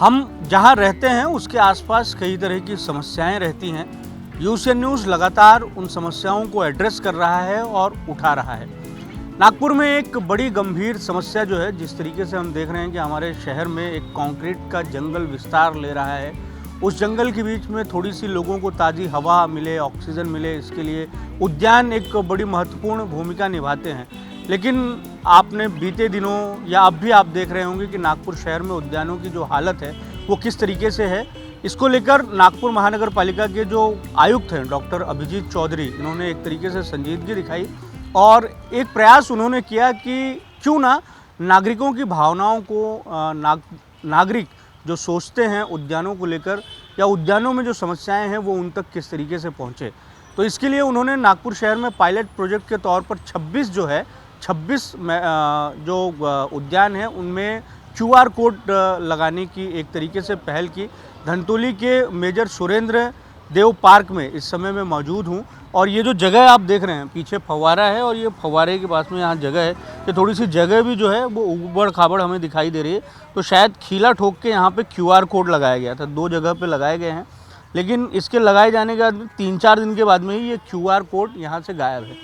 हम जहां रहते हैं उसके आसपास कई तरह की समस्याएं रहती हैं। यूसीएन न्यूज़ लगातार उन समस्याओं को एड्रेस कर रहा है और उठा रहा है। नागपुर में एक बड़ी गंभीर समस्या जो है, जिस तरीके से हम देख रहे हैं कि हमारे शहर में एक कंक्रीट का जंगल विस्तार ले रहा है, उस जंगल के बीच में थोड़ी सी लोगों को ताज़ी हवा मिले, ऑक्सीजन मिले, इसके लिए उद्यान एक बड़ी महत्वपूर्ण भूमिका निभाते हैं। लेकिन आपने बीते दिनों या अब भी आप देख रहे होंगे कि नागपुर शहर में उद्यानों की जो हालत है वो किस तरीके से है। इसको लेकर नागपुर महानगर पालिका के जो आयुक्त हैं डॉक्टर अभिजीत चौधरी, इन्होंने एक तरीके से संजीदगी दिखाई और एक प्रयास उन्होंने किया कि क्यों ना नागरिकों की भावनाओं को नागरिक जो सोचते हैं उद्यानों को लेकर या उद्यानों में जो समस्याएं हैं वो उन तक किस तरीके से पहुंचे। तो इसके लिए उन्होंने नागपुर शहर में पायलट प्रोजेक्ट के तौर पर 26 जो उद्यान हैं उनमें QR कोड लगाने की एक तरीके से पहल की। धनतोली के मेजर सुरेंद्र देव पार्क में इस समय मैं मौजूद हूँ और ये जो जगह आप देख रहे हैं, पीछे फव्वारा है और ये फव्वारे के पास में यहाँ जगह है कि थोड़ी सी जगह भी जो है वो उबड़ खाबड़ हमें दिखाई दे रही है। तो शायद खीला ठोक के यहाँ पे QR कोड लगाया गया था, 2 जगह पे लगाए गए हैं, लेकिन इसके लगाए जाने के बाद 3-4 दिन के बाद में ही ये QR कोड यहाँ से गायब है।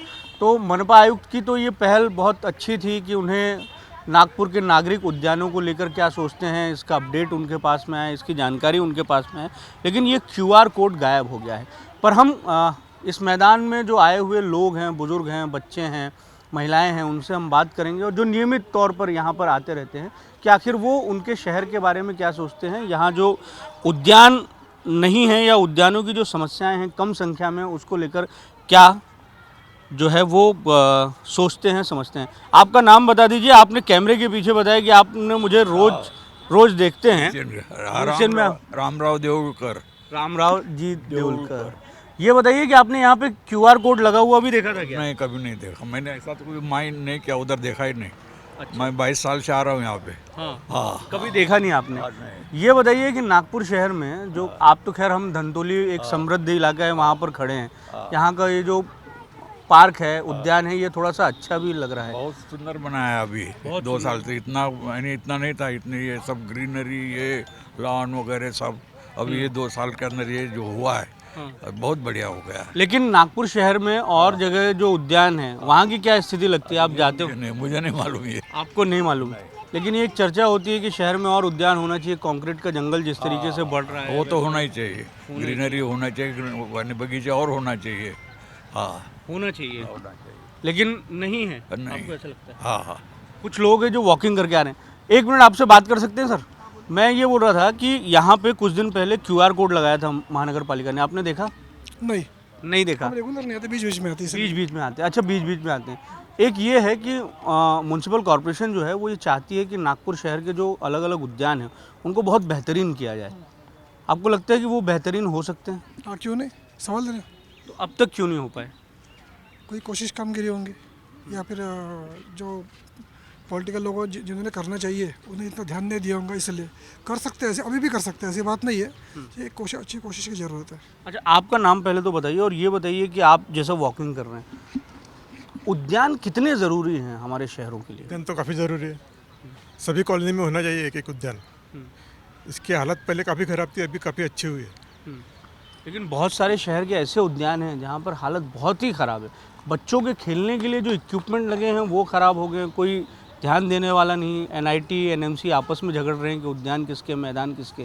तो मनपा आयुक्त की तो ये पहल बहुत अच्छी थी कि उन्हें नागपुर के नागरिक उद्यानों को लेकर क्या सोचते हैं, इसका अपडेट उनके पास में है, इसकी जानकारी उनके पास में है, लेकिन ये QR कोड गायब हो गया है। पर हम इस मैदान में जो आए हुए लोग हैं, बुज़ुर्ग हैं, बच्चे हैं, महिलाएं हैं, उनसे हम बात करेंगे और जो नियमित तौर पर यहाँ पर आते रहते हैं कि आखिर वो उनके शहर के बारे में क्या सोचते हैं। यहाँ जो उद्यान नहीं है या उद्यानों की जो समस्याएं हैं कम संख्या में, उसको लेकर क्या जो है वो सोचते हैं, समझते हैं। आपका नाम बता दीजिए। आपने कैमरे के पीछे बताया कि आपने मुझे रोज देखते हैं। रामराव देवलकर। रामराव जी देवलकर। ये बताइए कि आपने यहाँ पे QR कोड लगा हुआ भी देखा था क्या? नहीं, कभी नहीं देखा मैंने, ऐसा तो कोई माइंड नहीं किया, उधर देखा ही नहीं। अच्छा। मैं 22 साल से आ रहा हूँ यहाँ पे। हाँ। कभी देखा नहीं आपने? ये बताइए कि नागपुर शहर में जो आप तो खैर हम धनतोली एक समृद्ध इलाका है वहाँ पर खड़े हैं, यहाँ का ये जो पार्क है, उद्यान है, ये थोड़ा सा अच्छा भी लग रहा है। बहुत सुंदर बनाया अभी 2 साल से। इतना नहीं था, इतनी ये सब ग्रीनरी, ये लॉन वगैरह सब अभी ये 2 साल के अंदर ये जो हुआ है बहुत बढ़िया हो गया। लेकिन नागपुर शहर में और जगह जो उद्यान है वहाँ की क्या स्थिति लगती है? आप जाते हो? नहीं, मुझे नहीं मालूम ये। आपको नहीं मालूम? लेकिन ये एक चर्चा होती है कि शहर में और उद्यान होना चाहिए, कंक्रीट का जंगल जिस तरीके से बढ़ रहा है वो तो होना ही चाहिए, ग्रीनरी होना चाहिए, बगीचा और होना चाहिए। हाँ, होना चाहिए, लेकिन नहीं है। नहीं। आपको ऐसा लगता है? हाँ। कुछ लोग हैं जो वॉकिंग करके आ रहे हैं। 1 मिनट आपसे बात कर सकते हैं सर? मैं ये बोल रहा था कि यहाँ पे कुछ दिन पहले QR कोड लगाया था महानगर पालिका ने, आपने देखा? नहीं देखा। रेगुलर नहीं आते, बीच बीच में आते हैं। बीच में आते हैं। अच्छा, बीच में आते हैं। एक ये है कि म्यूनसिपल कॉर्पोरेशन जो है वो ये चाहती है कि नागपुर शहर के जो अलग अलग उद्यान हैं उनको बहुत बेहतरीन किया जाए। आपको लगता है कि वो बेहतरीन हो सकते हैं? हाँ, क्यों नहीं, सवाल दे रहे हैं। तो अब तक क्यों नहीं हो पाए? कोई कोशिश कम करी होंगे या फिर जो पॉलिटिकल लोगों जिन्होंने करना चाहिए उन्हें इतना ध्यान नहीं दिया होगा, इसलिए कर सकते हैं ऐसे, अभी भी कर सकते हैं, ऐसी बात नहीं है। ये अच्छी कोशिश की ज़रूरत है। अच्छा, आपका नाम पहले तो बताइए और ये बताइए कि आप जैसा वॉकिंग कर रहे हैं, उद्यान कितने ज़रूरी हैं हमारे शहरों के लिए? उद्यान तो काफ़ी ज़रूरी है, सभी कॉलोनी में होना चाहिए एक उद्यान। इसकी हालत पहले काफ़ी ख़राब थी, अभी काफ़ी अच्छी हुई है। लेकिन बहुत सारे शहर के ऐसे उद्यान हैं जहाँ पर हालत बहुत ही ख़राब है। बच्चों के खेलने के लिए जो इक्विपमेंट लगे हैं वो ख़राब हो गए, कोई ध्यान देने वाला नहीं। NIT NMC आपस में झगड़ रहे हैं कि उद्यान किसके, मैदान किसके।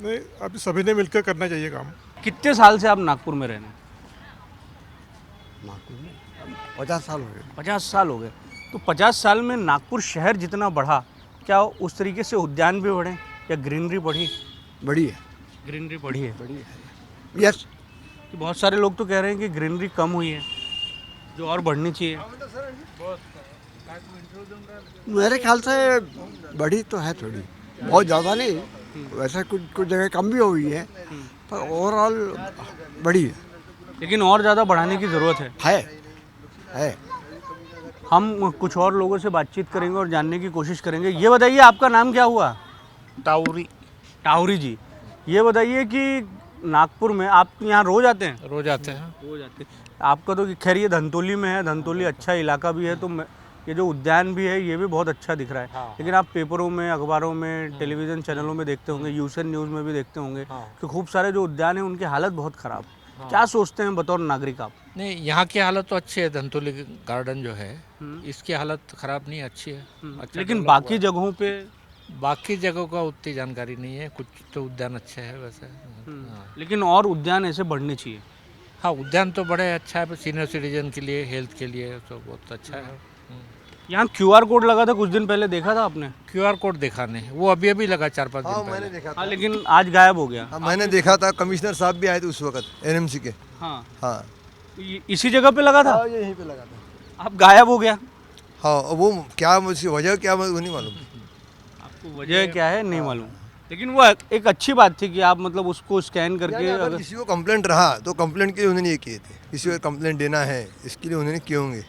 नहीं, अभी सभी ने मिलकर करना चाहिए काम। कितने साल से आप नागपुर में रह रहे हैं? नागपुर में 50 साल हो गए। 50 साल हो गए। तो 50 साल में नागपुर शहर जितना बढ़ा, क्या उस तरीके से उद्यान भी बढ़े या ग्रीनरी बढ़ी? बड़ी है। ग्रीनरी बढ़ी है। यस। कि बहुत सारे लोग तो कह रहे हैं कि ग्रीनरी कम हुई है, जो और बढ़नी चाहिए। मेरे ख्याल से बड़ी तो है थोड़ी, बहुत ज़्यादा नहीं। वैसे कुछ जगह कम भी हुई है, पर ओवरऑल बड़ी है। लेकिन और ज़्यादा बढ़ाने की ज़रूरत है। हम कुछ और लोगों से बातचीत करेंगे और जानने की कोशिश करेंगे। ये बताइए, आपका नाम क्या हुआ? टाउरी जी। ये बताइए कि नागपुर में आप यहाँ रोज आते हैं? रोज आते हैं। रोज आते हैं। आपका तो खैर ये धनतोली में है, धनतोली अच्छा इलाका भी है, तो ये जो उद्यान भी है ये भी बहुत अच्छा दिख रहा है। लेकिन आप पेपरों में, अखबारों में, टेलीविज़न चैनलों में देखते होंगे, यूएन न्यूज़ में भी देखते होंगे कि खूब सारे जो उद्यान हैं उनकी हालत बहुत ख़राब। क्या सोचते हैं बतौर नागरिक आप? नहीं, यहाँ की हालत तो अच्छी है। धंतोली गार्डन जो है इसकी हालत ख़राब नहीं, अच्छी है। अच्छा लेकिन डेवलप बाकी हुआ जगहों पे है। बाकी जगहों का उतनी जानकारी नहीं है। कुछ तो उद्यान अच्छे है वैसे। हाँ। लेकिन और उद्यान ऐसे बढ़ने चाहिए। हाँ, उद्यान तो बड़े अच्छा है, सीनियर सिटीजन के लिए, हेल्थ के लिए तो बहुत अच्छा है। यहाँ QR कोड लगा था कुछ दिन पहले, देखा था आपने? QR कोड देखा नहीं, वो अभी अभी लगा 4-5 दिन हाँ पहले। मैंने देखा हाँ, था। लेकिन आज गायब हो गया। हाँ मैंने देखा था, कमिश्नर साहब भी आए थे उस वक्त एनएमसी के। हाँ, हाँ इसी जगह पे लगा था। हाँ, ये यहीं पे लगा था। अब गायब हो गया। हाँ, और वो क्या उसकी वजह क्या वो नहीं मालूम। आपको वजह क्या है नहीं मालूम, लेकिन वो एक अच्छी बात थी कि आप मतलब उसको स्कैन करके अगर अगर किसी को कंप्लेंट रहा तो कंप्लेंट के लिए उन्होंने ये किए थे, किसी को कंप्लेंट देना है इसके लिए उन्होंने किए होंगे।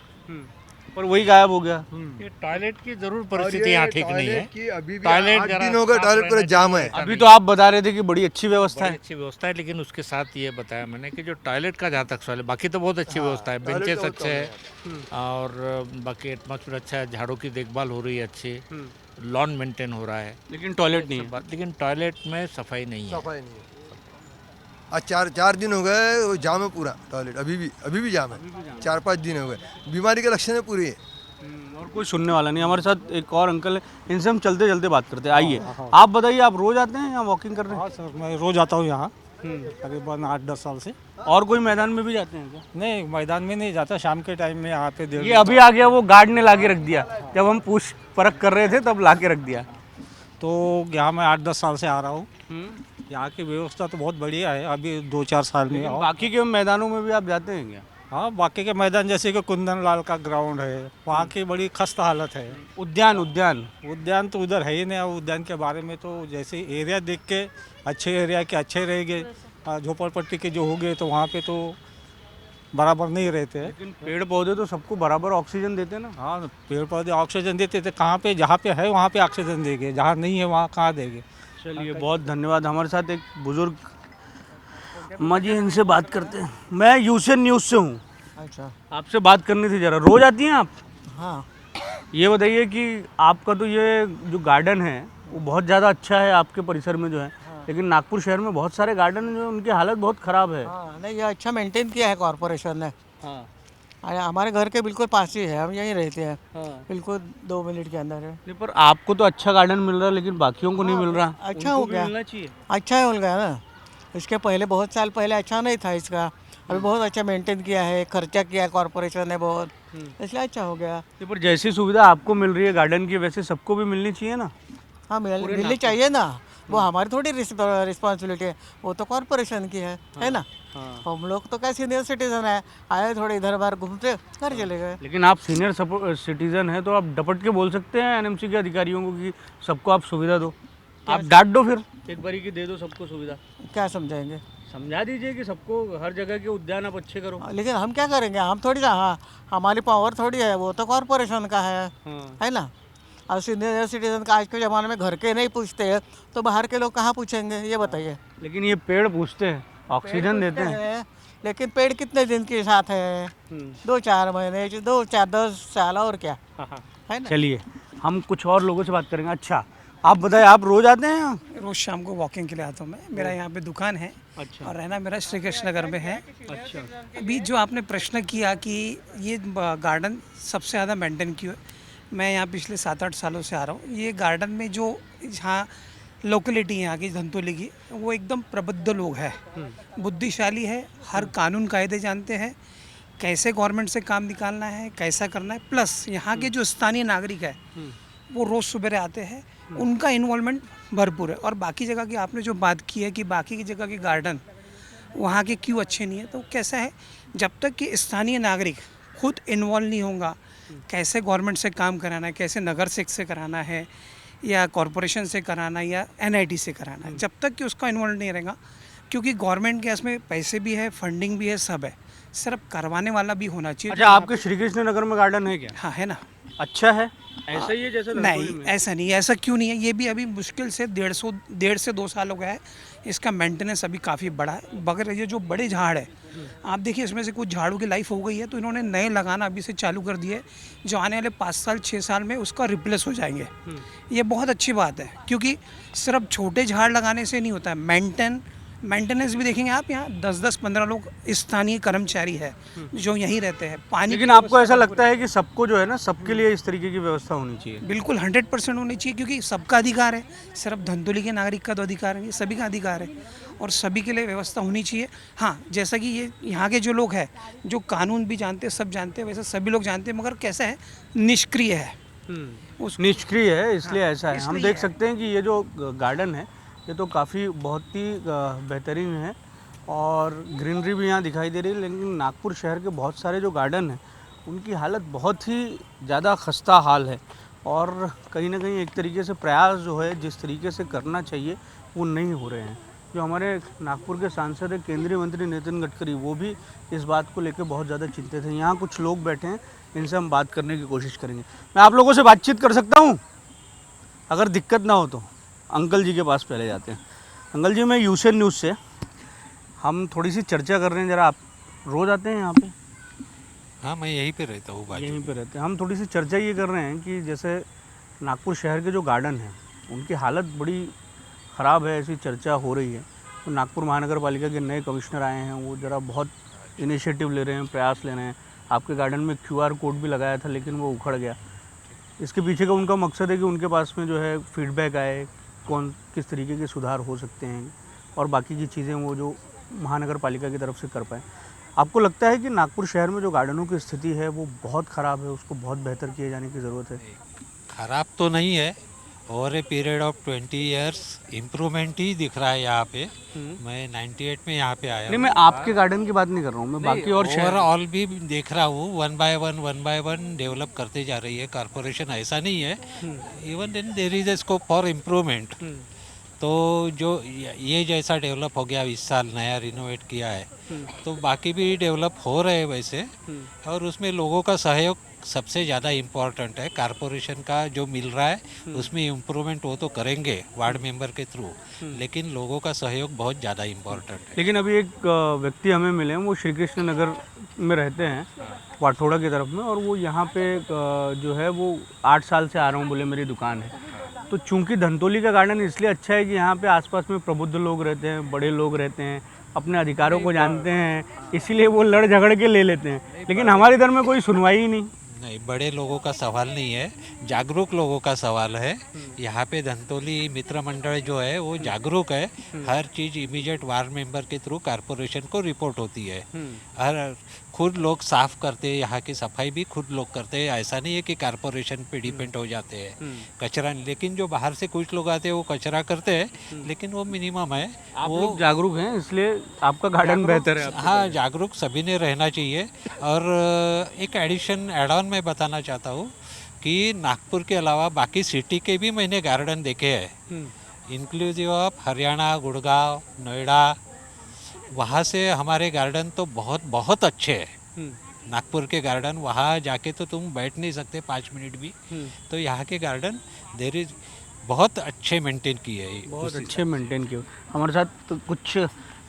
पर वही गायब हो गया। ये टॉयलेट की जरूर परिस्थिति यहाँ ठीक नहीं है। कि अभी भी टॉयलेट 8 जरा दिन हो गए, साफ टॉयलेट पूरा रहना जाम है। चाहिए। अभी तो आप बता रहे थे कि बड़ी अच्छी व्यवस्था बड़ी है। अच्छी व्यवस्था है, लेकिन उसके साथ ये बताया मैंने कि जो टॉयलेट का जहाँ तक सवाल है, बाकी तो बहुत अच्छी व्यवस्था है। टॉयलेट बेंचेस का अच्छे हैं और बाकी एटमॉस्फेयर अच्छा है, झाड़ों की देखभाल हो रही है अच्छी, लॉन मेंटेन हो रहा है। लेकिन टॉयलेट नहीं है। लेकिन टॉयलेट में सफाई नहीं है। सफाई नहीं है। आज 4 दिन हो गए वो जाम है पूरा टॉयलेट, अभी भी जाम है। 4-5 दिन हो गए, बीमारी के लक्षण है पूरी है। और कोई सुनने वाला नहीं। हमारे साथ एक और अंकल है, इनसे हम चलते चलते बात करते हैं। आइए, आप बताइए, आप रोज आते हैं यहाँ वॉकिंग करने? हाँ सर, मैं रोज़ आता हूँ यहाँ करीबन 8-10 साल से। और कोई मैदान में भी जाते हैं क्या? नहीं, मैदान में नहीं जाता, शाम के टाइम में यहाँ पे देर ये अभी आ गया, वो गार्ड ने ला के रख दिया। जब हम पूछ परख कर रहे थे तब ला के रख दिया। तो यहाँ मैं 8-10 साल से आ रहा हूँ। यहाँ की व्यवस्था तो बहुत बढ़िया है अभी 2-4 साल में। और बाकी के मैदानों में भी आप जाते हैं क्या? हाँ, बाकी के मैदान जैसे कि कुंदन लाल का ग्राउंड है, वहाँ की बड़ी खस्ता हालत है। उद्यान तो उधर है ही नहीं। और उद्यान के बारे में तो जैसे एरिया देख के अच्छे एरिया के अच्छे रहेंगे, झोपड़पट्टी के जो हो गए तो वहाँ पे तो बराबर नहीं रहते हैं। लेकिन पेड़ पौधे तो सबको बराबर ऑक्सीजन देते हैं ना। हाँ, पेड़ पौधे ऑक्सीजन देते थे, कहाँ पे जहाँ पे है वहाँ पे ऑक्सीजन देंगे, जहाँ नहीं है वहाँ कहाँ देंगे। चलिए, बहुत धन्यवाद। हमारे साथ एक बुजुर्ग अम्मा जी, इनसे बात करते हैं। मैं यूएन न्यूज़ से हूँ। अच्छा, आपसे बात करनी थी जरा। रोज आती हैं आप? हाँ। ये बताइए कि आपका तो ये जो गार्डन है वो बहुत ज़्यादा अच्छा है आपके परिसर में जो है, लेकिन नागपुर शहर में बहुत सारे गार्डन हैं जो उनकी हालत बहुत ख़राब है। हाँ, नहीं, ये अच्छा मेंटेन किया है कॉरपोरेशन ने। हाँ, अरे हमारे घर के बिल्कुल पास ही है, हम यहीं रहते हैं, हाँ। बिल्कुल 2 मिनट के अंदर है। नहीं, पर आपको तो अच्छा गार्डन मिल रहा है, लेकिन बाकियों को नहीं मिल रहा। अच्छा उनको हो भी गया। मिलना चाहिए। अच्छा हो गया ना, इसके पहले बहुत साल पहले अच्छा नहीं था इसका, अभी बहुत अच्छा मेंटेन किया है, खर्चा किया है कॉरपोरेशन ने बहुत, इसलिए अच्छा हो गया। नहीं, पर जैसी सुविधा आपको मिल रही है गार्डन की, वैसे सबको भी मिलनी चाहिए ना। हाँ, मिलनी चाहिए ना, वो हमारी थोड़ी रिस्पॉन्सिबिलिटी है, वो तो कॉरपोरेशन की है ना। हम लोग तो क्या सीनियर सिटीजन है, आए थोड़े इधर बाहर घूमते घर चले गए। लेकिन आप सीनियर सिटीजन हैं तो आप डपट के बोल सकते हैं एनएमसी के अधिकारियों को कि सबको आप सुविधा दो। आप डांट दो फिर एक बारी की, दे दो सबको सुविधा। क्या समझाएंगे? समझा दीजिए कि सबको हर जगह के उद्यान आप अच्छे करो। लेकिन हम क्या करेंगे, हम थोड़ी ना, हाँ, हमारी पावर थोड़ी है, वो तो कॉरपोरेशन का है ना। और सीनियर सिटीजन का आज के ज़माने में घर के नहीं पूछते हैं तो बाहर के लोग कहाँ पूछेंगे, ये बताइए। लेकिन ये पेड़ पूछते हैं, ऑक्सीजन देते हैं। लेकिन पेड़ कितने दिन के साथ है? 2-4 महीने, 2-4-10 साल, और क्या है ना। चलिए, हम कुछ और लोगों से बात करेंगे। अच्छा, आप बताइए, आप रोज आते हैं यहाँ? रोज़ शाम को वॉकिंग के लिए आता हूँ मैं। मेरा यहाँ पे दुकान है। अच्छा। और रहना मेरा श्री कृष्ण नगर में है। अच्छा। अभी जो आपने प्रश्न किया कि ये गार्डन सबसे ज़्यादा मेंटेन क्यों है, मैं यहाँ पिछले 7-8 सालों से आ रहा हूँ। ये गार्डन में जो यहाँ लोकेलिटी है यहाँ की धंतोली की, वो एकदम प्रबुद्ध लोग हैं, बुद्धिशाली है, हर कानून कायदे जानते हैं, कैसे गवर्नमेंट से काम निकालना है, कैसा करना है। प्लस यहाँ के जो स्थानीय नागरिक है वो रोज़ सुबह आते हैं, उनका इन्वॉल्वमेंट भरपूर है। और बाकी जगह की आपने जो बात की है कि बाकी की जगह के गार्डन वहाँ के क्यों अच्छे नहीं है, तो कैसा है, जब तक कि स्थानीय नागरिक खुद इन्वॉल्व नहीं होगा, कैसे गवर्नमेंट से काम कराना है, कैसे नगर से कराना है, या कॉरपोरेशन से कराना है, या एनआईटी से कराना है, जब तक कि उसका इन्वॉल्व नहीं रहेगा, क्योंकि गवर्नमेंट के इसमें पैसे भी है, फंडिंग भी है, सब है, सिर्फ करवाने वाला भी होना चाहिए। अच्छा, आपके श्री कृष्ण नगर में गार्डन है क्या? हाँ, है ना। अच्छा है। ऐसा ही है जैसे नहीं, ऐसा नहीं, ऐसा क्यों नहीं है? ये भी अभी मुश्किल से 1.5 से 2 साल हो गया है। इसका मेंटेनेंस अभी काफ़ी बड़ा है। मगर ये जो बड़े झाड़ है, आप देखिए इसमें से कुछ झाड़ों की लाइफ हो गई है, तो इन्होंने नए लगाना अभी से चालू कर दिए, जो आने वाले 5 साल 6 साल में उसका रिप्लेस हो जाएंगे। ये बहुत अच्छी बात है, क्योंकि सिर्फ छोटे झाड़ लगाने से नहीं होता है। मेंटेनेंस भी देखेंगे आप, यहाँ 10-15 लोग स्थानीय कर्मचारी है जो यहीं रहते हैं। पानी लेकिन की आपको व्यवस्था ऐसा बहुत लगता है कि सबको जो है ना, सबके लिए इस तरीके की व्यवस्था होनी चाहिए? बिल्कुल 100% होनी चाहिए, क्योंकि सबका अधिकार है। सिर्फ धंतोली के नागरिक का तो अधिकार है, ये सभी का अधिकार है और सभी के लिए व्यवस्था होनी चाहिए। हाँ, जैसा कि ये यहाँ के जो लोग हैं, जो कानून भी जानते हैं, सब जानते हैं, वैसे सभी लोग जानते हैं, मगर कैसा है, निष्क्रिय है। निष्क्रिय है, इसलिए ऐसा है। हम इसलिए देख है। सकते हैं कि ये जो गार्डन है, ये तो काफ़ी बहुत ही बेहतरीन है और ग्रीनरी भी यहाँ दिखाई दे रही है। लेकिन नागपुर शहर के बहुत सारे जो गार्डन हैं, उनकी हालत बहुत ही ज़्यादा खस्ता हाल है और कहीं ना कहीं एक तरीके से प्रयास जो है जिस तरीके से करना चाहिए वो नहीं हो रहे हैं। जो हमारे नागपुर के सांसद है, केंद्रीय मंत्री नितिन गडकरी, वो भी इस बात को लेकर बहुत ज़्यादा चिंतित हैं। यहाँ कुछ लोग बैठे हैं, इनसे हम बात करने की कोशिश करेंगे। मैं आप लोगों से बातचीत कर सकता हूँ? अगर दिक्कत ना हो तो अंकल जी के पास पहले जाते हैं। अंकल जी, मैं यूसेन न्यूज़ से, हम थोड़ी सी चर्चा कर रहे हैं ज़रा। आप रोज़ आते हैं यहाँ पे? हाँ, मैं यहीं पे रहता हूँ, बाजू यहीं पे रहते हैं। हम थोड़ी सी चर्चा ये कर रहे हैं कि जैसे नागपुर शहर के जो गार्डन हैं, उनकी हालत बड़ी ख़राब है, ऐसी चर्चा हो रही है। तो नागपुर महानगर पालिका के नए कमिश्नर आए हैं, वो ज़रा बहुत इनिशिएटिव ले रहे हैं, प्रयास ले रहे हैं। आपके गार्डन में QR कोड भी लगाया था, लेकिन वो उखड़ गया। इसके पीछे का उनका मकसद है कि उनके पास में जो है फीडबैक आए, किस तरीके के सुधार हो सकते हैं और बाकी की चीज़ें वो जो महानगर पालिका की तरफ से कर पाएँ। आपको लगता है कि नागपुर शहर में जो गार्डनों की स्थिति है वो बहुत ख़राब है, उसको बहुत बेहतर किए जाने की ज़रूरत है? खराब तो नहीं है, over a period of 20 years improvement ही दिख रहा है यहाँ पे। मैं 98 में यहाँ पे आया नहीं, मैं आपके गार्डन की बात नहीं कर रहा हूँ, मैं बाकी और शहर ओवरऑल भी देख रहा हूँ। 1 by 1 डेवलप करते जा रही है कॉरपोरेशन, ऐसा नहीं है। Even then there is a scope for improvement. तो जो ये जैसा डेवलप हो गया इस साल, नया रिनोवेट किया है, तो बाकी भी डेवलप हो रहे हैं वैसे। और उसमें लोगों का सहयोग सबसे ज़्यादा इम्पोर्टेंट है। कॉरपोरेशन का जो मिल रहा है उसमें इम्प्रूवमेंट वो तो करेंगे वार्ड मेंबर के थ्रू, लेकिन लोगों का सहयोग बहुत ज़्यादा इम्पोर्टेंट है। लेकिन अभी एक व्यक्ति हमें मिले हैं, वो श्री कृष्ण नगर में रहते हैं, वाठोड़ा की तरफ में, और वो यहाँ पे जो है वो 8 साल से आ रहा हूँ बोले, मेरी दुकान है। तो चूंकि धंतोली का गार्डन इसलिए अच्छा है कि यहाँ पे आसपास में प्रबुद्ध लोग रहते हैं, बड़े लोग रहते हैं, अपने अधिकारों को जानते हैं, इसीलिए वो लड़ झगड़ के ले लेते हैं। लेकिन हमारे इधर में कोई सुनवाई ही नहीं। नहीं, बड़े लोगों का सवाल नहीं है, जागरूक लोगों का सवाल है। यहाँ पे धंतोली मित्र मंडल जो है वो जागरूक है। हर चीज़ इमीडिएट वार्ड मेंबर के थ्रू कॉरपोरेशन को रिपोर्ट होती है। हर खुद लोग साफ करते हैं, यहाँ की सफाई भी खुद लोग करते हैं। ऐसा नहीं है कि कॉरपोरेशन पे डिपेंड हो जाते हैं कचरा। लेकिन जो बाहर से कुछ लोग आते हैं वो कचरा करते हैं, लेकिन वो मिनिमम है। आप लोग जागरूक हैं, इसलिए आपका गार्डन बेहतर है। हाँ, जागरूक सभी ने रहना चाहिए। और एक एड ऑन मैं बताना चाहता हूँ कि नागपुर के अलावा बाकी सिटी के भी मैंने गार्डन देखे हैं, इंक्लूसिव ऑफ हरियाणा, गुड़गांव, नोएडा। वहाँ से हमारे गार्डन तो बहुत बहुत अच्छे हैं। नागपुर के गार्डन, वहाँ जाके तो तुम बैठ नहीं सकते 5 मिनट भी। तो यहाँ के गार्डन देर इज बहुत अच्छे मेंटेन किए हैं, बहुत अच्छे मेंटेन किए। हमारे साथ तो कुछ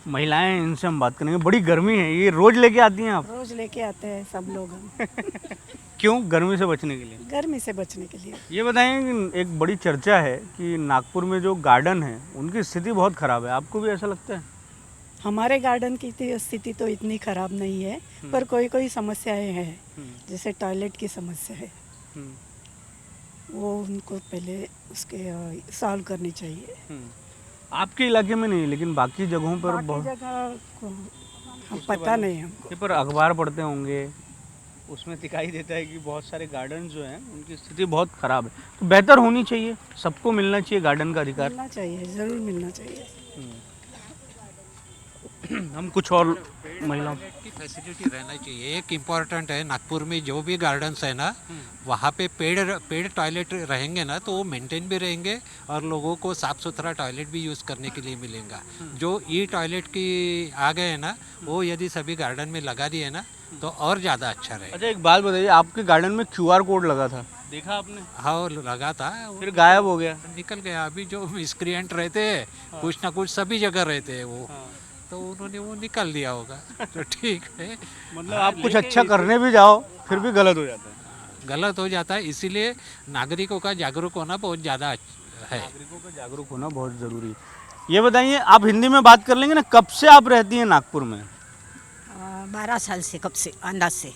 महिलाएं हैं, इनसे हम बात करेंगे। बड़ी गर्मी है, ये रोज लेके आती हैं आप? रोज लेके आते हैं सब लोग। क्यों? गर्मी से बचने के लिए? गर्मी से बचने के लिए। ये बताएं कि एक बड़ी चर्चा है कि नागपुर में जो गार्डन है उनकी स्थिति बहुत ख़राब है, आपको भी ऐसा लगता है? हमारे गार्डन की स्थिति तो इतनी खराब नहीं है, पर कोई कोई समस्याएं हैं, जैसे टॉयलेट की समस्या है, वो उनको पहले उसके सॉल्व करनी चाहिए। आपके इलाके में नहीं, लेकिन बाकी जगहों पर बाकी बहुत जगह को पता नहीं हमको। ये पर अखबार पढ़ते होंगे, उसमें दिखाई देता है कि बहुत सारे गार्डन जो हैं उनकी स्थिति बहुत ख़राब है। तो बेहतर होनी चाहिए, सबको मिलना चाहिए गार्डन का अधिकार। मिलना चाहिए, ज़रूर मिलना चाहिए। हम कुछ और महिलाओं की फैसिलिटी रहना चाहिए। एक इम्पॉर्टेंट है, नागपुर में जो भी गार्डन्स है ना, वहाँ पे पेड़ टॉयलेट रहेंगे ना, तो वो मेंटेन भी रहेंगे और लोगों को साफ़ सुथरा टॉयलेट भी यूज़ करने के लिए मिलेगा। जो ई टॉयलेट की आ गए हैं ना, वो यदि सभी गार्डन में लगा दिए ना तो और ज़्यादा अच्छा रहेगा। अच्छा, एक बात बताइए, आपके गार्डन में QR कोड लगा था, देखा आपने? हाँ वो लगा था, वो फिर गायब हो गया। निकल गया। अभी जो मिसक्रिएंट रहते हैं कुछ ना कुछ सभी जगह रहते हैं वो, तो उन्होंने वो निकाल दिया होगा। तो ठीक है, मतलब आप कुछ अच्छा करने भी जाओ फिर भी गलत हो जाता है। गलत हो जाता है, इसीलिए नागरिकों का जागरूक होना बहुत ज़्यादा है। नागरिकों का जागरूक होना बहुत ज़रूरी है। ये बताइए, आप हिंदी में बात कर लेंगे ना, कब से आप रहती हैं नागपुर में? 12 साल से, कब से, अंदाज से।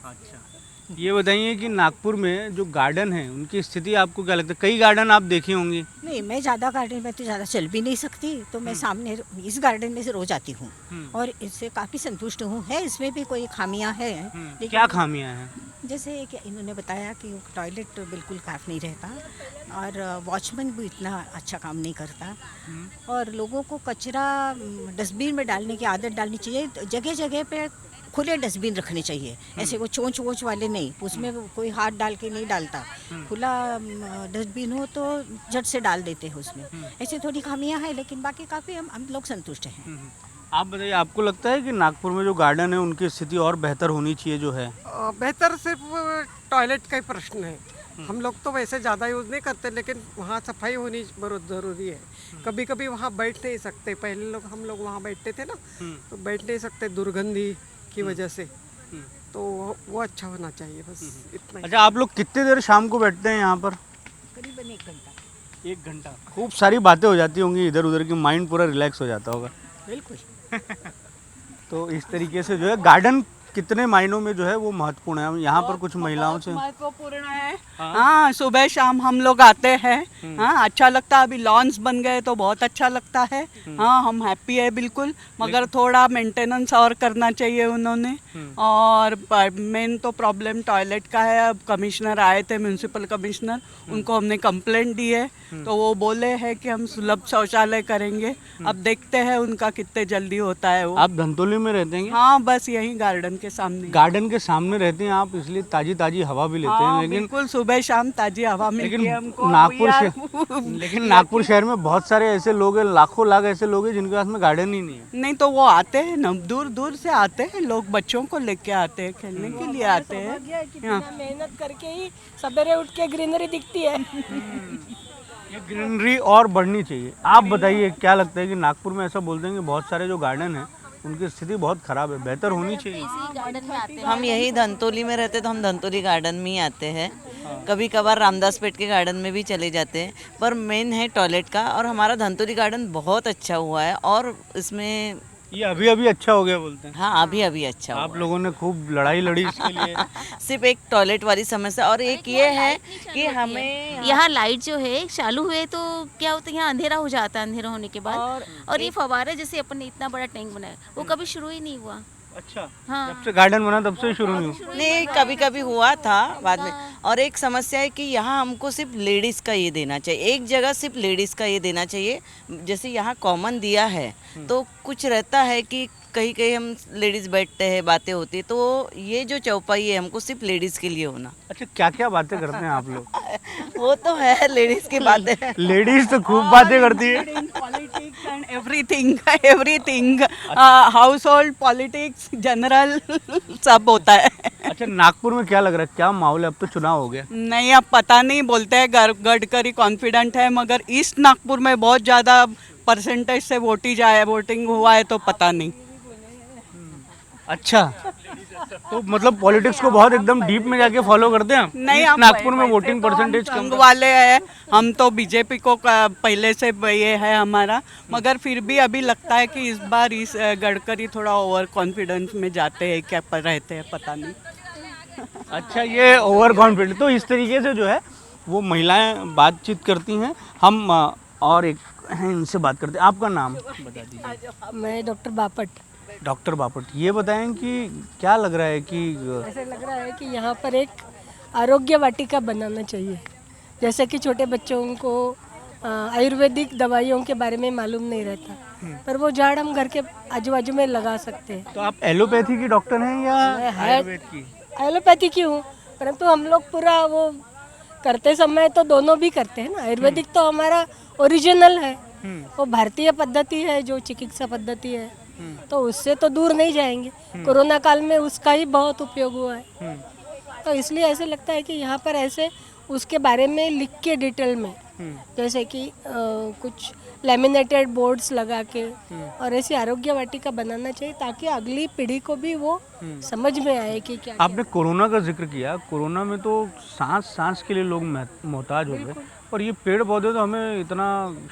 अच्छा, ये बताइए कि नागपुर में जो गार्डन है उनकी स्थिति आपको क्या लगता है? कई गार्डन आप देखी होंगी। नहीं, मैं ज़्यादा गार्डन में तो ज़्यादा चल भी नहीं सकती, तो मैं सामने इस गार्डन में से रोज आती हूँ और इससे काफ़ी संतुष्ट हूँ। है इसमें भी कोई खामियां हैं, लेकिन क्या खामियां हैं? जैसे कि इन्होंने बताया कि टॉयलेट बिल्कुल साफ नहीं रहता और वॉचमैन भी इतना अच्छा काम नहीं करता और लोगों को कचरा डस्टबिन में डालने की आदत डालनी चाहिए। जगह जगह पे खुले डस्टबिन रखने चाहिए, ऐसे वो चोंच वोंच वाले नहीं, उसमें कोई हाथ डाल के नहीं डालता। खुला डस्टबिन हो तो झट से डाल देते हैं उसमें। ऐसे थोड़ी खामियां हैं, लेकिन बाकी काफ़ी हम लोग संतुष्ट हैं। आप बताइए, आपको लगता है कि नागपुर में जो गार्डन है उनकी स्थिति और बेहतर होनी चाहिए जो है? बेहतर सिर्फ टॉयलेट का ही प्रश्न है। हम लोग तो वैसे ज़्यादा यूज़ नहीं करते, लेकिन वहाँ सफाई होनी बहुत ज़रूरी है। कभी कभी वहाँ बैठ नहीं सकते, पहले हम लोग वहाँ बैठते थे ना, तो बैठ नहीं सकते दुर्गंधी की वजह से, तो वो अच्छा होना चाहिए, बस इतना ही। अच्छा, आप लोग कितने देर शाम को बैठते हैं यहाँ पर? करीबन 1 घंटा। 1 घंटा। खूब सारी बातें हो जाती होंगी इधर उधर की, माइंड पूरा रिलैक्स हो जाता होगा। बिल्कुल। तो इस तरीके से जो है गार्डन कितने मायनों में जो है वो महत्वपूर्ण है। हम यहाँ पर कुछ महिलाओं से महत्वपूर्ण है। हाँ, सुबह शाम हम लोग आते हैं। हाँ, अच्छा लगता है। अभी लॉन्स बन गए तो बहुत अच्छा लगता है। हाँ, हम हैप्पी है बिल्कुल, मगर थोड़ा मेंटेनेंस और करना चाहिए उन्होंने। और मेन तो प्रॉब्लम टॉयलेट का है। अब कमिश्नर आए थे, म्यूनसिपल कमिश्नर, उनको हमने कंप्लेंट दी है, तो वो बोले हैं कि हम सुलभ शौचालय करेंगे। अब देखते हैं उनका कितने जल्दी होता है वो। आप धंतोली में रहते हैं? हाँ, बस यही गार्डन के सामने। गार्डन के सामने रहते हैं आप, इसलिए ताजी ताजी हवा भी लेते हैं। लेकिन बिल्कुल सुबह शाम ताजी हवा मिलती है हमको। लेकिन नागपुर शहर में बहुत सारे ऐसे लोग हैं, लाखों लाख ऐसे लोग हैं जिनके पास में गार्डन ही नहीं है। नहीं तो वो आते हैं ना, दूर दूर से आते हैं लोग, बच्चों को लेके आते हैं, खेलने के लिए आते हैं। मेहनत करके ही सवेरे उठ के ग्रीनरी दिखती है। ये ग्रीनरी और बढ़नी चाहिए। आप बताइए, क्या लगता है कि नागपुर में ऐसा बोलते हैं कि बहुत सारे जो गार्डन है उनकी स्थिति बहुत खराब है, बेहतर होनी चाहिए? हम यही धंतोली में रहते तो हम धंतोली गार्डन में ही आते हैं। कभी कभार रामदास पेट के गार्डन में भी चले जाते हैं, पर मेन है टॉयलेट का। और हमारा धंतोली गार्डन बहुत अच्छा हुआ है और इसमें ये अभी अभी अच्छा हो गया बोलते हैं। हाँ, अभी अभी अच्छा हुआ। आप लोगों ने खूब लड़ाई लड़ी इसके लिए। सिर्फ एक टॉयलेट वाली समस्या, और एक ये है कि हमें यहाँ लाइट जो है चालू हुए तो क्या होता है, यहाँ अंधेरा हो जाता है। अंधेरा होने के बाद और ये फवारे जैसे अपन ने इतना बड़ा टैंक बनाया, वो कभी शुरू ही नहीं हुआ। अच्छा, हाँ। जब से गार्डन बना तब से शुरू नहीं हुआ? नहीं, कभी कभी हुआ था बाद में। और एक समस्या है कि यहाँ हमको सिर्फ लेडीज़ का ये देना चाहिए, एक जगह सिर्फ लेडीज़ का ये देना चाहिए। जैसे यहाँ कॉमन दिया है तो कुछ रहता है कि कहीं कहीं हम लेडीज़ बैठते हैं, बातें होती है, तो ये जो चौपाई है हमको सिर्फ लेडीज़ के लिए होना। अच्छा, क्या क्या बातें करते हैं आप लोग? वो तो है लेडीज़ की बातें। लेडीज तो खूब बातें करती है। Politics and everything house hold politics general सब होता है। अच्छा, नागपुर में क्या लग रहा है, क्या माहौल है? अब तो चुनाव हो गया। नहीं, अब पता नहीं, बोलते हैं गडकरी कॉन्फिडेंट है, मगर ईस्ट नागपुर में बहुत ज़्यादा परसेंटेज से वोटिंग हुआ है, तो पता नहीं। अच्छा, तो मतलब पॉलिटिक्स को बहुत एकदम डीप में जाके फॉलो करते हैं? नहीं, हम नागपुर में वोटिंग परसेंटेज संघ वाले हैं, हम तो बीजेपी को पहले से ये है हमारा, मगर फिर भी अभी लगता है कि इस बार इस गडकरी थोड़ा ओवर कॉन्फिडेंस में जाते हैं, क्या रहते हैं पता नहीं। अच्छा, ये ओवर कॉन्फिडेंस। तो इस तरीके से जो है वो महिलाएं बातचीत करती हैं। हम और एक हैं, इनसे बात करते हैं। आपका नाम बता दीजिए। मैं डॉक्टर बापट। डॉक्टर बापट, ये बताएं कि क्या लग रहा है कि ऐसे लग रहा है कि यहाँ पर एक आरोग्य वाटिका बनाना चाहिए। जैसे कि छोटे बच्चों को आयुर्वेदिक दवाइयों के बारे में मालूम नहीं रहता, पर वो झाड़ हम घर के आजू बाजू में लगा सकते हैं। तो आप एलोपैथी की डॉक्टर हैं या आयुर्वेद की? एलोपैथी की हूँ, परंतु हम लोग पूरा वो करते समय तो दोनों भी करते हैं ना। आयुर्वेदिक तो हमारा ओरिजिनल है, वो भारतीय पद्धति है, जो चिकित्सा पद्धति है, तो उससे तो दूर नहीं जाएंगे। कोरोना काल में उसका ही बहुत उपयोग हुआ है, तो इसलिए ऐसे लगता है कि यहाँ पर ऐसे उसके बारे में लिख के डिटेल में, जैसे कि कुछ लेमिनेटेड बोर्ड्स लगा के और ऐसी आरोग्य वाटिका बनाना चाहिए ताकि अगली पीढ़ी को भी वो समझ में आए कि क्या। आपने कोरोना का जिक्र किया, कोरोना में तो सांस के लिए लोग मोहताज हो गए, और ये पेड़ पौधे तो हमें इतना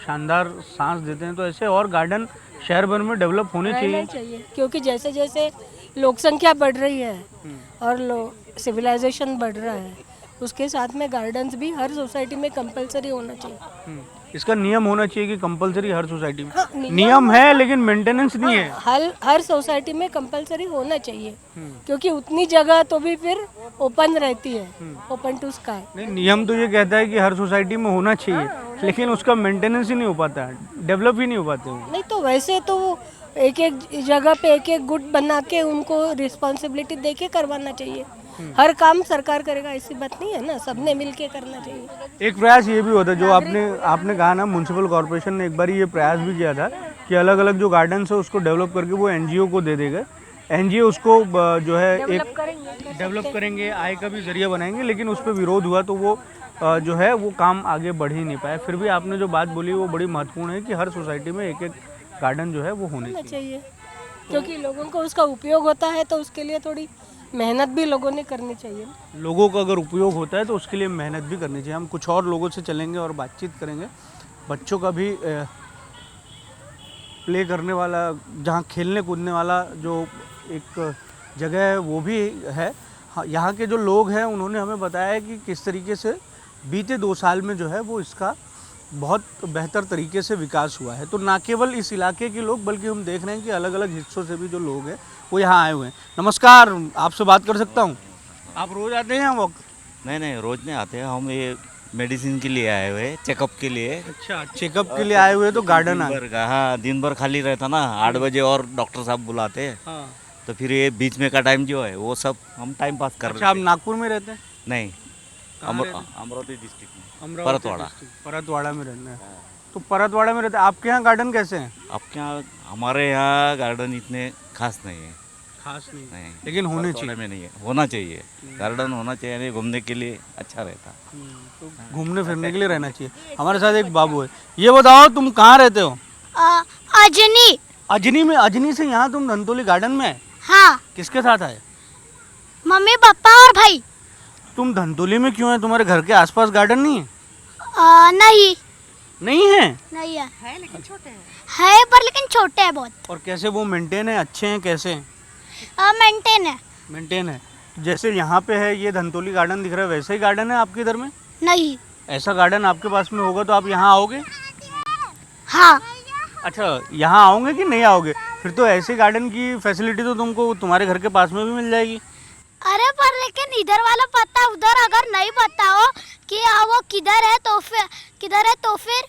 शानदार सांस देते हैं, तो ऐसे और गार्डन शहर भर में डेवलप होने चाहिए। क्योंकि जैसे जैसे लोक संख्या बढ़ रही है और सिविलाइजेशन बढ़ रहा है, उसके साथ में गार्डन्स भी हर सोसाइटी में कंपलसरी होना चाहिए। इसका नियम होना चाहिए कि कंपलसरी हर सोसाइटी में। नियम है लेकिन मेंटेनेंस नहीं है। हर सोसाइटी में कंपलसरी होना चाहिए, क्योंकि उतनी जगह तो भी फिर ओपन रहती है, ओपन टू स्काई। नहीं, नियम तो ये कहता है कि हर सोसाइटी में होना चाहिए, लेकिन उसका मेंटेनेंस ही नहीं हो पाता है, डेवलप ही नहीं हो पाते हैं। नहीं तो वैसे तो एक एक जगह पे एक एक गुट बना के उनको रिस्पॉन्सिबिलिटी दे के करवाना चाहिए। हर काम सरकार करेगा ऐसी बात नहीं है ना, सबने मिलके करना चाहिए। एक प्रयास ये भी होता है जो आपने कहा ना, म्युनिसिपल कॉर्पोरेशन ने एक बार ये प्रयास भी किया था कि अलग अलग जो गार्डन्स है उसको डेवलप करके वो एनजीओ को दे देगा। एनजीओ उसको जो है एक डेवलप करेंगे, आय का भी जरिया बनाएंगे, लेकिन उस पर विरोध हुआ तो वो जो है वो काम आगे बढ़ ही नहीं पाया। फिर भी आपने जो बात बोली वो बड़ी महत्वपूर्ण है कि हर सोसाइटी में एक एक गार्डन जो है वो होने चाहिए, क्योंकि लोगों को उसका उपयोग होता है तो उसके लिए थोड़ी मेहनत भी लोगों ने करनी चाहिए। लोगों का अगर उपयोग होता है तो उसके लिए मेहनत भी करनी चाहिए। हम कुछ और लोगों से चलेंगे और बातचीत करेंगे। बच्चों का भी प्ले करने वाला, जहाँ खेलने कूदने वाला जो एक जगह है वो भी है। यहाँ के जो लोग हैं उन्होंने हमें बताया कि किस तरीके से बीते 2 साल में जो है वो इसका बहुत बेहतर तरीके से विकास हुआ है। तो ना केवल इस इलाके के लोग, बल्कि हम देख रहे हैं कि अलग अलग हिस्सों से भी जो लोग हैं वो यहाँ आए हुए हैं। नमस्कार, आपसे बात कर सकता हूँ? आप रोज़ आते हैं वॉक? नहीं, रोज़ नहीं आते हैं हम। ये मेडिसिन के लिए आए हुए, चेकअप के लिए। अच्छा, चेकअप के लिए आए हुए तो गार्डन आए? हाँ, दिन भर खाली रहता ना, 8 बजे और डॉक्टर साहब बुलाते हैं। हाँ। तो फिर ये बीच में का टाइम जो है वो सब हम टाइम पास कर रहे हैं। अच्छा, आप नागपुर में रहते हैं? नहीं, अमरावती डिस्ट्रिक्ट में, परतवाड़ा में रहना है। तो परतवाड़ा में रहते हैं, आपके यहाँ गार्डन कैसे हैं? आपके यहाँ? हमारे यहाँ गार्डन इतने खास नहीं है। खास नहीं, लेकिन होने चाहिए। में नहीं है, होना चाहिए, गार्डन होना चाहिए, घूमने के लिए अच्छा रहता। तो घूमने फिरने के लिए रहना चाहिए। हमारे साथ एक बाबू है। ये बताओ तुम कहाँ रहते हो? अजनी। अजनी में? अजनी से यहाँ तुम धंतोली गार्डन में है? हाँ। किसके साथ आए? मम्मी पापा और भाई। तुम धंतोली में क्यों है? तुम्हारे घर के आसपास गार्डन नहीं है? नहीं है। नहीं है लेकिन छोटे है पर लेकिन छोटे है बहुत। और कैसे वो मेंटेन है? अच्छे हैं? कैसे मेंटेन है। जैसे यहाँ पे है ये धंतोली गार्डन दिख रहा है, वैसे ही गार्डन है आपके इधर में? नहीं। ऐसा गार्डन आपके पास में होगा तो आप यहाँ आओगे? हाँ। अच्छा, यहाँ आओगे कि नहीं आओगे? फिर तो ऐसे गार्डन की फैसिलिटी तो तुमको तुम्हारे घर के पास में भी मिल जाएगी। अरे पर लेकिन इधर वाला पता उधर अगर नहीं पता हो कि वो किधर है तो फिर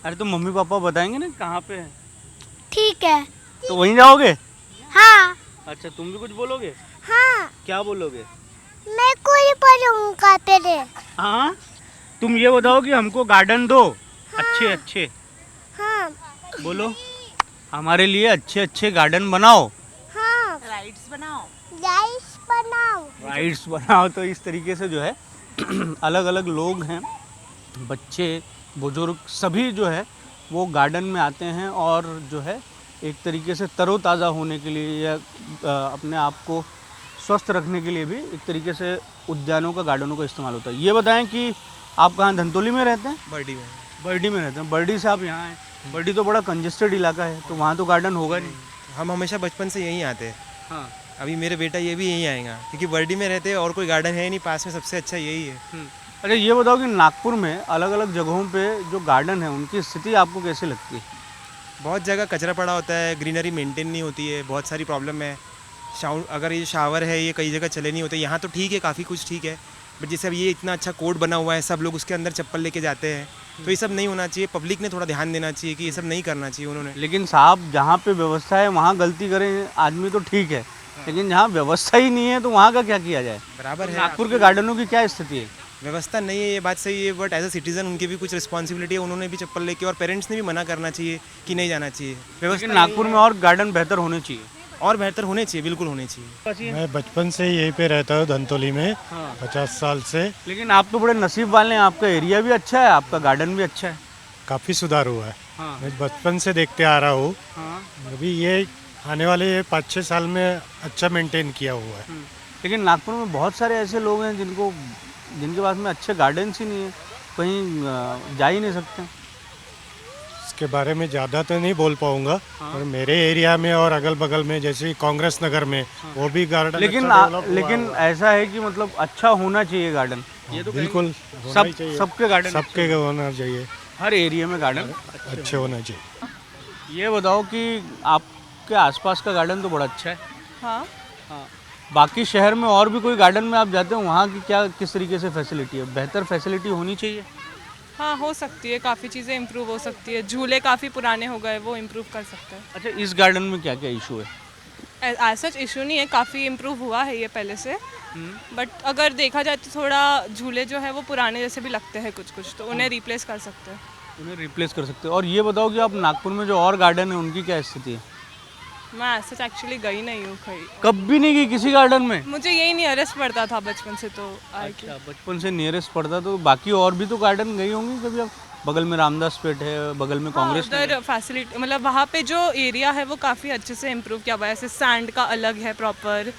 अरे तो मम्मी पापा बताएंगे ना कहाँ पे है। ठीक है, तो वहीं जाओगे? हाँ। अच्छा, तुम भी कुछ बोलोगे? हाँ। क्या बोलोगे? मैं कोई बोलूँगा तेरे। हाँ, तुम ये बताओ कि हमको गार्डन दो। हाँ। अच्छे। हाँ। बोलो, हमारे लिए अच्छे गार्डन बनाओ। हाँ। राइड्स बनाओ। तो इस तरीके से जो है अलग अलग लोग हैं, बच्चे बुजुर्ग सभी जो है वो गार्डन में आते हैं और जो है एक तरीके से तरोताज़ा होने के लिए या अपने आप को स्वस्थ रखने के लिए भी एक तरीके से उद्यानों का, गार्डनों का इस्तेमाल होता है। ये बताएं कि आप कहाँ धंतोली में रहते हैं? बर्डी में रहते हैं। बर्डी से आप यहाँ आए। बर्डी तो बड़ा कंजेस्टेड इलाका है, तो वहाँ तो गार्डन होगा नहीं। हम हमेशा बचपन से यहीं आते हैं। हाँ। अभी मेरे बेटा ये भी यहीं आएगा क्योंकि बर्डी में रहते हैं और कोई गार्डन है नहीं पास में, सबसे अच्छा यही है। अच्छा, ये बताओ कि नागपुर में अलग अलग जगहों पे जो गार्डन है उनकी स्थिति आपको कैसी लगती है? बहुत जगह कचरा पड़ा होता है, ग्रीनरी मेंटेन नहीं होती है, बहुत सारी प्रॉब्लम है। अगर ये शावर है ये कई जगह चले नहीं होते। यहाँ तो ठीक है, काफ़ी कुछ ठीक है, बट जैसे अब ये इतना अच्छा कोड बना हुआ है, सब लोग उसके अंदर चप्पल लेके जाते हैं, तो ये सब नहीं होना चाहिए। पब्लिक ने थोड़ा ध्यान देना चाहिए कि ये सब नहीं करना चाहिए उन्होंने। लेकिन साहब, जहाँ पे व्यवस्था है वहाँ गलती करें आदमी तो ठीक है, लेकिन जहाँ व्यवस्था ही नहीं है तो वहाँ का क्या किया जाए? बराबर है। नागपुर के गार्डनों की क्या स्थिति है? व्यवस्था नहीं है, ये बात सही है, बट एज अ सिटीजन उनकी भी कुछ रिस्पॉन्सिबिलिटी है। उन्होंने भी चप्पल लेके और पेरेंट्स ने भी मना करना चाहिए कि नहीं जाना चाहिए। व्यवस्था नागपुर में और गार्डन बेहतर होने चाहिए। और बेहतर होने चाहिए, बिल्कुल होने चाहिए। मैं बचपन से यहीं पे रहता हूँ धनतोली में, 50 साल से। लेकिन आप तो बड़े नसीब वाले हैं, आपका एरिया भी अच्छा है, आपका गार्डन भी अच्छा है। काफ़ी सुधार हुआ है। मैं बचपन से देखते आ रहा हूँ। अभी ये आने वाले 5-6 साल में अच्छा मेंटेन किया हुआ है। लेकिन नागपुर में बहुत सारे ऐसे लोग हैं जिनके पास में अच्छे गार्डन्स ही नहीं है, कहीं जा ही नहीं सकते। इसके बारे में ज़्यादा तो नहीं बोल पाऊंगा, और मेरे एरिया में और अगल बगल में जैसे कांग्रेस नगर में वो भी गार्डन लेकिन ऐसा है कि मतलब अच्छा होना चाहिए गार्डन। ये तो बिल्कुल सबके गार्डन सबके होना चाहिए, हर एरिया में गार्डन अच्छे होना चाहिए। ये बताओ कि आपके आसपास का गार्डन तो बड़ा अच्छा है। हाँ। बाकी शहर में और भी कोई गार्डन में आप जाते हो, वहाँ की क्या किस तरीके से फैसिलिटी है? बेहतर फैसिलिटी होनी चाहिए। हाँ, हो सकती है, काफ़ी चीज़ें इम्प्रूव हो सकती है। झूले काफ़ी पुराने हो गए, वो इम्प्रूव कर सकते हैं। अच्छा, इस गार्डन में क्या क्या इशू है? एज सच इशू नहीं है, काफ़ी इम्प्रूव हुआ है ये पहले से। बट अगर देखा जाए तो थोड़ा झूले जो है वो पुराने जैसे भी लगते हैं कुछ कुछ, तो उन्हें रिप्लेस कर सकते हैं। उन्हें रिप्लेस कर सकते हैं। और ये बताओ कि आप नागपुर में जो और गार्डन है उनकी क्या स्थिति है? मैं एज सच एक्चुअली गई नहीं हूँ कहीं। कभी नहीं गई किसी गार्डन में? मुझे यही नियरेस्ट पड़ता था बचपन से, तो अच्छा, बचपन से नियरेस्ट पड़ता, तो बाकी और भी तो गार्डन गई होंगी कभी आप? बगल में रामदास पेट है, बगल में कांग्रेस उधर फैसिलिटी मतलब वहाँ पे जो एरिया है वो काफ़ी अच्छे से इम्प्रूव किया हुआ है। ऐसे सैंड का अलग है प्रॉपर,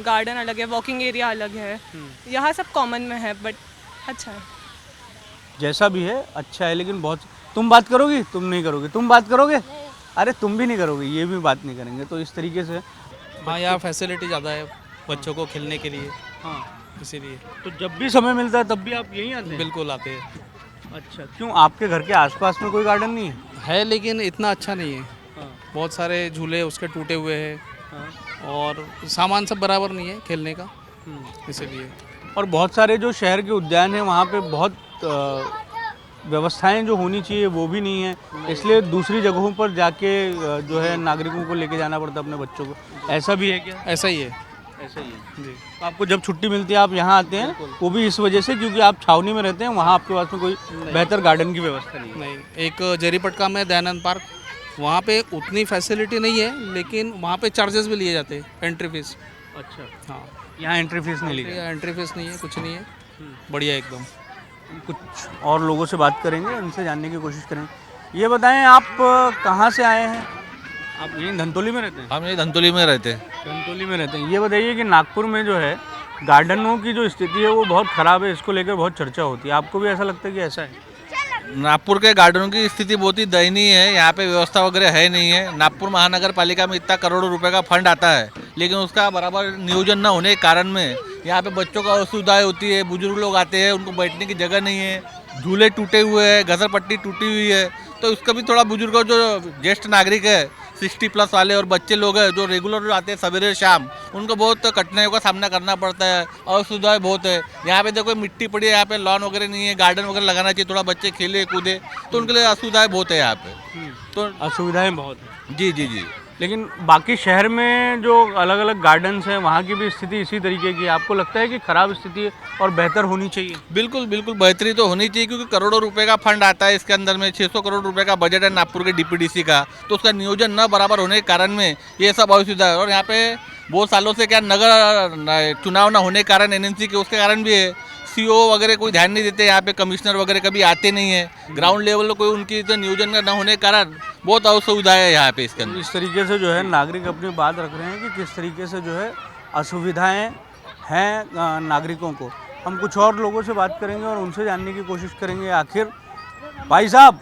गार्डन अलग है, वॉकिंग एरिया अलग है। यहाँ सब कॉमन में है, बट अच्छा है। जैसा भी है अच्छा है, लेकिन बहुत तुम बात करोगी, तुम नहीं करोगे, तुम बात करोगे, अरे तुम भी नहीं करोगे, ये भी बात नहीं करेंगे, तो इस तरीके से। हाँ, यहाँ फैसिलिटी ज़्यादा है बच्चों को खेलने के लिए। हाँ, इसीलिए तो जब भी समय मिलता है तब भी आप यहीं आते हैं? बिल्कुल आते हैं। अच्छा, क्यों आपके घर के आसपास में कोई गार्डन नहीं है? लेकिन इतना अच्छा नहीं है। बहुत सारे झूले उसके टूटे हुए हैं और सामान सब बराबर नहीं है खेलने का, इसीलिए। और बहुत सारे जो शहर के उद्यान हैं वहाँ पे बहुत व्यवस्थाएं जो होनी चाहिए वो भी नहीं है, इसलिए दूसरी जगहों पर जाके जो है नागरिकों को लेके जाना पड़ता है अपने बच्चों को। ऐसा भी है क्या? ऐसा ही है। ऐसा ही है जी। तो आपको जब छुट्टी मिलती है आप यहाँ आते हैं, वो भी इस वजह से क्योंकि आप छावनी में रहते हैं, वहाँ आपके पास में कोई बेहतर गार्डन की व्यवस्था नहीं है? नहीं, एक जेरीपटका में दयानंद पार्क, वहाँ पे उतनी फैसिलिटी नहीं है, लेकिन वहाँ पे चार्जेस भी लिए जाते हैं, एंट्री फीस। अच्छा। हाँ, यहाँ एंट्री फीस नहीं ली? एंट्री फीस नहीं है, कुछ नहीं है, बढ़िया एकदम। कुछ और लोगों से बात करेंगे, उनसे जानने की कोशिश करेंगे। ये बताएं आप कहाँ से आए हैं? आप यहीं धनतोली में रहते हैं? हम यहीं धनतोली में रहते हैं। धनतोली में रहते हैं। ये बताइए कि नागपुर में जो है गार्डनों की जो स्थिति है वो बहुत ख़राब है, इसको लेकर बहुत चर्चा होती है, आपको भी ऐसा लगता है कि ऐसा है? नागपुर के गार्डनों की स्थिति बहुत ही दयनीय है। यहाँ पे व्यवस्था वगैरह है नहीं है। नागपुर महानगर पालिका में इतना करोड़ों रुपए का फंड आता है, लेकिन उसका बराबर नियोजन न होने के कारण में यहाँ पे बच्चों को असुविधाएं होती है। बुजुर्ग लोग आते हैं, उनको बैठने की जगह नहीं है, झूले टूटे हुए हैं, घसरपट्टी टूटी हुई है, तो उसका भी थोड़ा बुजुर्गों जो ज्येष्ठ नागरिक है, 60+ वाले और बच्चे लोग हैं जो रेगुलर आते हैं सवेरे शाम, उनको बहुत कठिनाइयों का सामना करना पड़ता है। असुविधाएं बहुत है। यहाँ पे देखो मिट्टी पड़ी है, यहाँ पे लॉन वगैरह नहीं है, गार्डन वगैरह लगाना चाहिए, थोड़ा बच्चे खेले कूदे, तो उनके लिए असुविधाएं बहुत है यहाँ पे। तो असुविधाएं बहुत है। जी जी जी। लेकिन बाकी शहर में जो अलग अलग गार्डन्स हैं वहाँ की भी स्थिति इसी तरीके की, आपको लगता है कि ख़राब स्थिति है और बेहतर होनी चाहिए? बिल्कुल बिल्कुल, बेहतरी तो होनी चाहिए, क्योंकि करोड़ों रुपए का फंड आता है इसके अंदर में। 600 करोड़ रुपए का बजट है नागपुर के डीपीडीसी का, तो उसका नियोजन न बराबर होने के कारण में ये सब असुविधा है। और यहाँ पे बहुत सालों से क्या नगर चुनाव न होने के कारण, एनएनसी के उसके कारण भी है, सीओ वगैरह कोई ध्यान नहीं देते, यहाँ पे कमिश्नर वगैरह कभी आते नहीं है। ग्राउंड लेवल पर कोई उनकी तो नियोजन न होने के कारण बहुत असुविधा है यहाँ पे इसके अंदर। इस तरीके से जो है नागरिक अपनी बात रख रहे हैं कि किस तरीके से जो है असुविधाएं हैं नागरिकों को। हम कुछ और लोगों से बात करेंगे और उनसे जानने की कोशिश करेंगे। आखिर भाई साहब,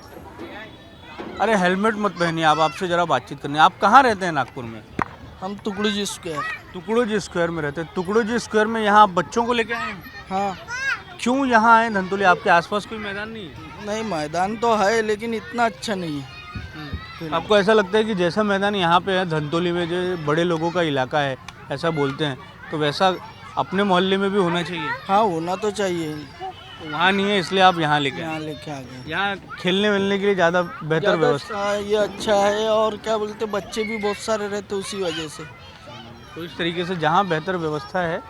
अरे हेलमेट मत पहनिए, आप आपसे ज़रा बातचीत करनी है। आप कहाँ रहते हैं नागपुर में? हम टुकड़ू स्क्वायर। टुकड़ू स्क्वायर में रहते हैं। टुकड़ू स्क्वायर में यहाँ आप बच्चों को लेके आए हैं? हाँ। क्यों यहाँ आए धनतोली? आपके आसपास कोई मैदान नहीं है? नहीं, मैदान तो है लेकिन इतना अच्छा नहीं है। आपको ऐसा लगता है कि जैसा मैदान यहाँ पे है धनतोली में, जो बड़े लोगों का इलाका है ऐसा बोलते हैं, तो वैसा अपने मोहल्ले में भी होना चाहिए? हाँ, होना तो चाहिए। तो वहाँ नहीं है इसलिए आप यहाँ लेके आ गए। यहाँ खेलने मिलने के लिए ज़्यादा बेहतर व्यवस्था? ये अच्छा है, और क्या बोलते बच्चे भी बहुत सारे रहते उसी वजह से। तो इस तरीके से जहाँ बेहतर व्यवस्था है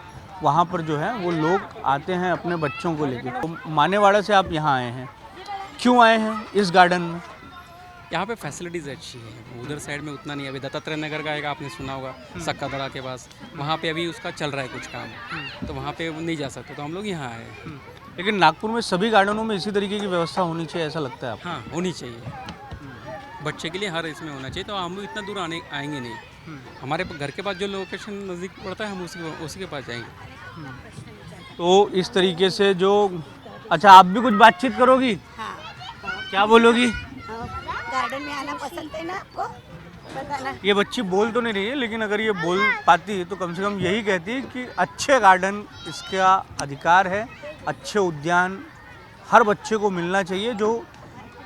वहाँ पर जो है वो लोग आते हैं अपने बच्चों को लेके। तो मानेवाड़ा से आप यहाँ आए हैं, क्यों आए हैं इस गार्डन में? यहाँ पे फैसिलिटीज़ अच्छी है, उधर साइड में उतना नहीं है। अभी दत्तात्रेय नगर का आएगा, आपने सुना होगा सक्का दरा के पास, वहाँ पे अभी उसका चल रहा है कुछ काम, तो वहाँ पे नहीं जा सकते, तो हम लोग यहाँ आए। लेकिन नागपुर में सभी गार्डनों में इसी तरीके की व्यवस्था होनी चाहिए, ऐसा लगता है आपको? हाँ, होनी चाहिए, बच्चे के लिए हर इसमें होना चाहिए, तो हम लोग इतना दूर आएंगे नहीं। हमारे घर के पास जो लोकेशन नज़दीक पड़ता है, हम उसी के पास जाएंगे। तो इस तरीके से जो, अच्छा आप भी कुछ बातचीत करोगी? हाँ। क्या बोलोगी? गार्डन में आना पसंद है ना आपको? बताना। ये बच्ची बोल तो नहीं रही है, लेकिन अगर ये बोल पाती तो कम से कम यही कहती कि अच्छे गार्डन इसका अधिकार है, अच्छे उद्यान हर बच्चे को मिलना चाहिए, जो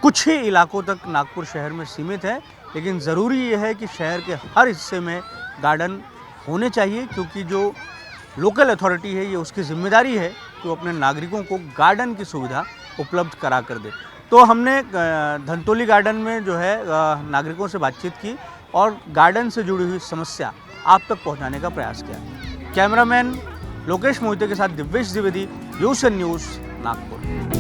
कुछ ही इलाकों तक नागपुर शहर में सीमित है। लेकिन ज़रूरी ये है कि शहर के हर हिस्से में गार्डन होने चाहिए, क्योंकि जो लोकल अथॉरिटी है ये उसकी जिम्मेदारी है कि वो अपने नागरिकों को गार्डन की सुविधा उपलब्ध करा कर दे। तो हमने धंतोली गार्डन में जो है नागरिकों से बातचीत की और गार्डन से जुड़ी हुई समस्या आप तक पहुंचाने का प्रयास किया। कैमरामैन लोकेश मोहिते के साथ दिव्येश द्विवेदी, यूएसएन न्यूज़, नागपुर।